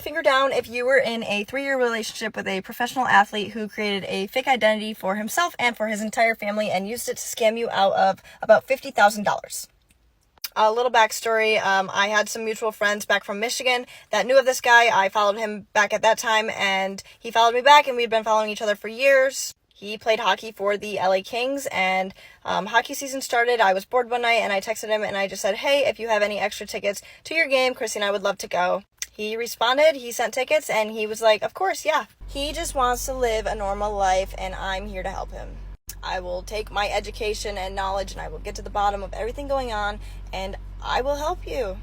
finger down if you were in a 3-year relationship with a professional athlete who created a fake identity for himself and for his entire family and used it to scam you out of about $50,000. A little backstory, I had some mutual friends back from Michigan that knew of this guy. I followed him back at that time, and he followed me back, and we'd been following each other for years. He played hockey for the LA Kings, and hockey season started. I was bored one night, and I texted him, and I just said, hey, if you have any extra tickets to your game, Chrissy and I would love to go. He responded, he sent tickets, and he was like, of course, yeah. He just wants to live a normal life, and I'm here to help him. I will take my education and knowledge and I will get to the bottom of everything going on and I will help you.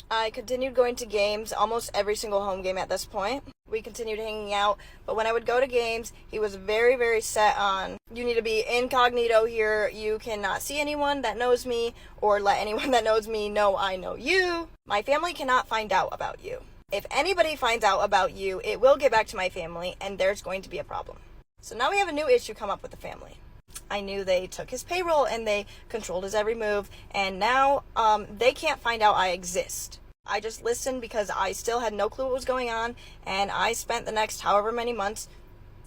I continued going to games, almost every single home game at this point. We continued hanging out, but when I would go to games, he was very, very set on, you need to be incognito here. You cannot see anyone that knows me or let anyone that knows me know I know you. My family cannot find out about you. If anybody finds out about you, it will get back to my family and there's going to be a problem. So now we have a new issue come up with the family. I knew they took his payroll and they controlled his every move, and now they can't find out I exist. I just listened because I still had no clue what was going on, and I spent the next however many months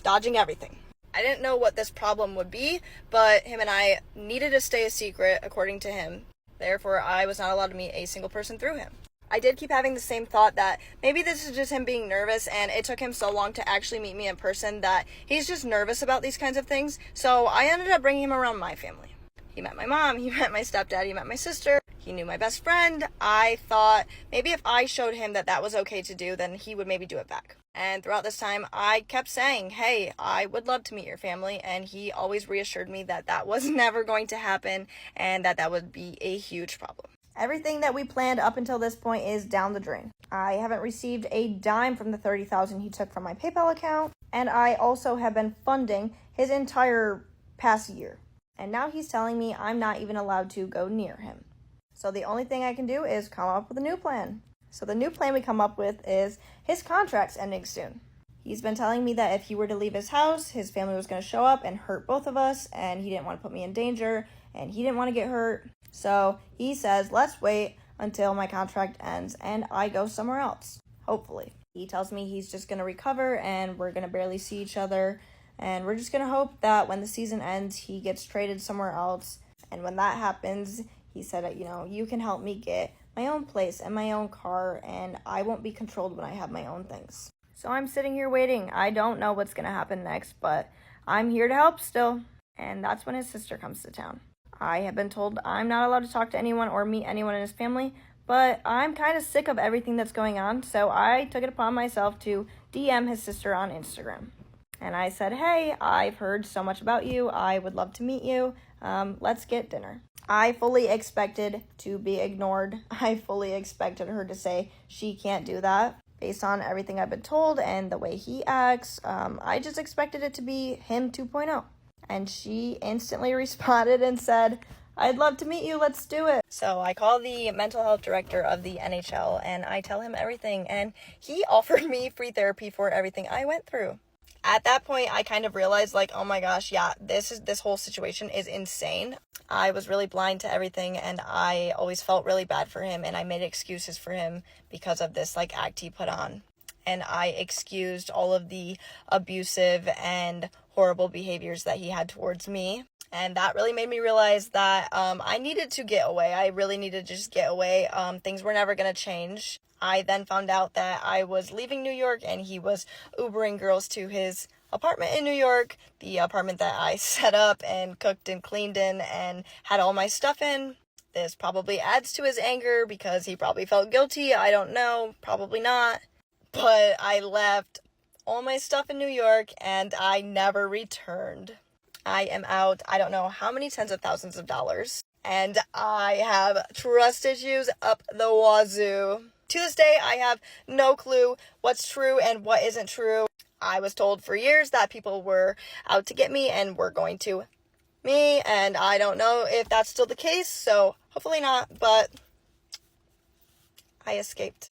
dodging everything. I didn't know what this problem would be, but him and I needed to stay a secret according to him. Therefore, I was not allowed to meet a single person through him. I did keep having the same thought that maybe this is just him being nervous, and it took him so long to actually meet me in person that he's just nervous about these kinds of things. So I ended up bringing him around my family. He met my mom, he met my stepdad, he met my sister, he knew my best friend. I thought maybe if I showed him that that was okay to do, then he would maybe do it back. And throughout this time, I kept saying, hey, I would love to meet your family. And he always reassured me that that was never going to happen and that that would be a huge problem. Everything that we planned up until this point is down the drain. I haven't received a dime from the $30,000 he took from my PayPal account, and I also have been funding his entire past year. And now he's telling me I'm not even allowed to go near him. So the only thing I can do is come up with a new plan. So the new plan we come up with is his contract's ending soon. He's been telling me that if he were to leave his house, his family was going to show up and hurt both of us, and he didn't want to put me in danger, and he didn't want to get hurt. So he says, let's wait until my contract ends and I go somewhere else, hopefully. He tells me he's just going to recover and we're going to barely see each other. And we're just going to hope that when the season ends, he gets traded somewhere else. And when that happens, he said, you can help me get my own place and my own car, and I won't be controlled when I have my own things. So I'm sitting here waiting. I don't know what's going to happen next, but I'm here to help still. And that's when his sister comes to town. I have been told I'm not allowed to talk to anyone or meet anyone in his family, but I'm kind of sick of everything that's going on, so I took it upon myself to DM his sister on Instagram. And I said, hey, I've heard so much about you. I would love to meet you. Let's get dinner. I fully expected to be ignored. I fully expected her to say she can't do that. Based on everything I've been told and the way he acts, I just expected it to be him 2.0. And she instantly responded and said, I'd love to meet you, let's do it. So I call the mental health director of the NHL and I tell him everything, and he offered me free therapy for everything I went through. At that point, I kind of realized, oh my gosh, yeah, this whole situation is insane. I was really blind to everything, and I always felt really bad for him, and I made excuses for him because of this, act he put on. And I excused all of the abusive and horrible behaviors that he had towards me. And that really made me realize that I needed to get away. I really needed to just get away. Things were never going to change. I then found out that I was leaving New York and he was Ubering girls to his apartment in New York, the apartment that I set up and cooked and cleaned in and had all my stuff in. This probably adds to his anger because he probably felt guilty. I don't know, probably not. But I left all my stuff in New York and I never returned. I am out, I don't know how many tens of thousands of dollars. And I have trust issues up the wazoo. To this day, I have no clue what's true and what isn't true. I was told for years that people were out to get me and were going to me. And I don't know if that's still the case. So hopefully not, but I escaped.